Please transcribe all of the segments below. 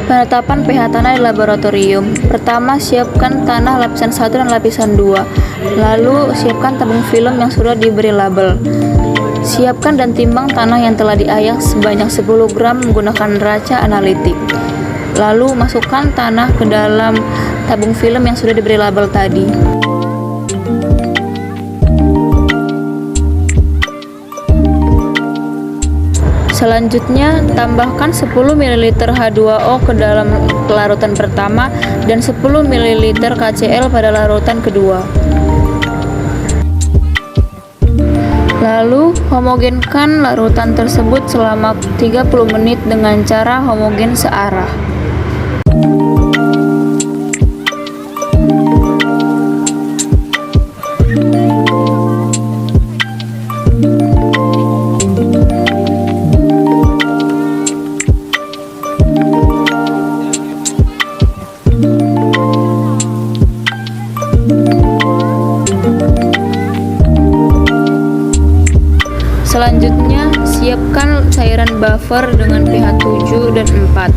Penetapan pH tanah di laboratorium. Pertama, siapkan tanah lapisan 1 dan lapisan 2. Lalu, siapkan tabung film yang sudah diberi label. Siapkan dan timbang tanah yang telah diayak sebanyak 10 gram menggunakan neraca analitik. Lalu, masukkan tanah ke dalam tabung film yang sudah diberi label tadi. Selanjutnya, tambahkan 10 ml H2O ke dalam larutan pertama dan 10 ml KCl pada larutan kedua. Lalu, homogenkan larutan tersebut selama 30 menit dengan cara homogen searah. Selanjutnya, siapkan cairan buffer dengan pH 7 dan 4.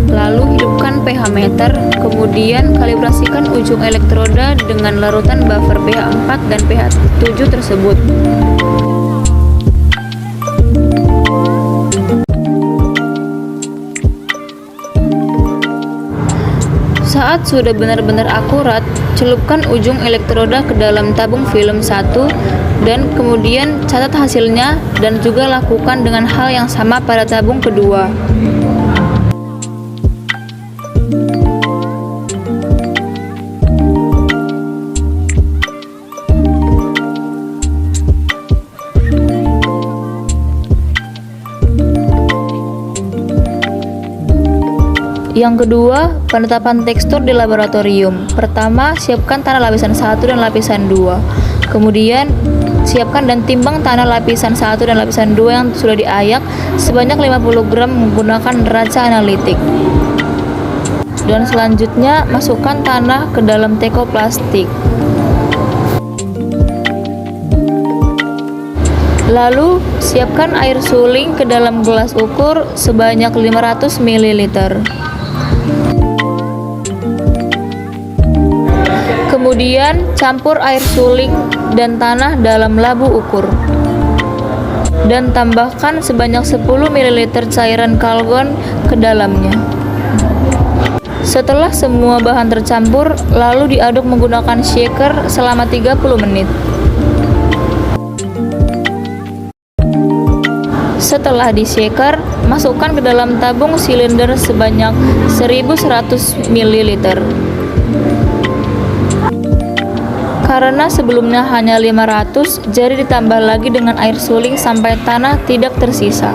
Lalu hidupkan pH meter, kemudian kalibrasikan ujung elektroda dengan larutan buffer pH 4 dan pH 7 tersebut. Saat sudah benar-benar akurat, celupkan ujung elektroda ke dalam tabung film 1 dan kemudian catat hasilnya dan juga lakukan dengan hal yang sama pada tabung kedua. Yang kedua, penetapan tekstur di laboratorium. Pertama, siapkan tanah lapisan 1 dan lapisan 2. Kemudian, siapkan dan timbang tanah lapisan 1 dan lapisan 2 yang sudah diayak sebanyak 50 gram menggunakan neraca analitik. Dan selanjutnya, masukkan tanah ke dalam teko plastik. Lalu, siapkan air suling ke dalam gelas ukur sebanyak 500 ml. Kemudian, campur air suling dan tanah dalam labu ukur. Dan tambahkan sebanyak 10 ml cairan kalgon ke dalamnya. Setelah semua bahan tercampur, lalu diaduk menggunakan shaker selama 30 menit. Setelah di-shaker, masukkan ke dalam tabung silinder sebanyak 1100 ml. Karena sebelumnya hanya 500, jadi ditambah lagi dengan air suling sampai tanah tidak tersisa.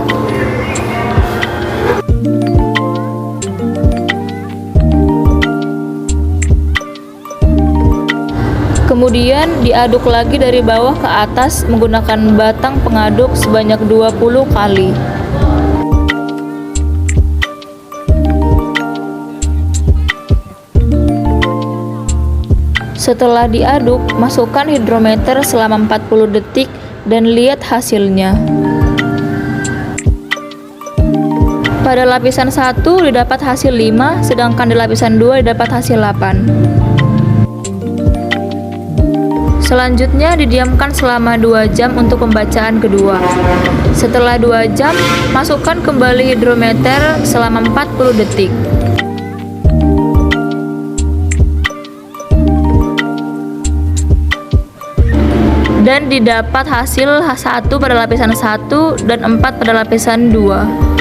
Kemudian diaduk lagi dari bawah ke atas menggunakan batang pengaduk sebanyak 20 kali. Setelah diaduk, masukkan hidrometer selama 40 detik dan lihat hasilnya. Pada lapisan 1 didapat hasil 5, sedangkan di lapisan 2 didapat hasil 8. Selanjutnya didiamkan selama 2 jam untuk pembacaan kedua. Setelah 2 jam, masukkan kembali hidrometer selama 40 detik. Dan didapat hasil 1 pada lapisan 1 dan 4 pada lapisan 2.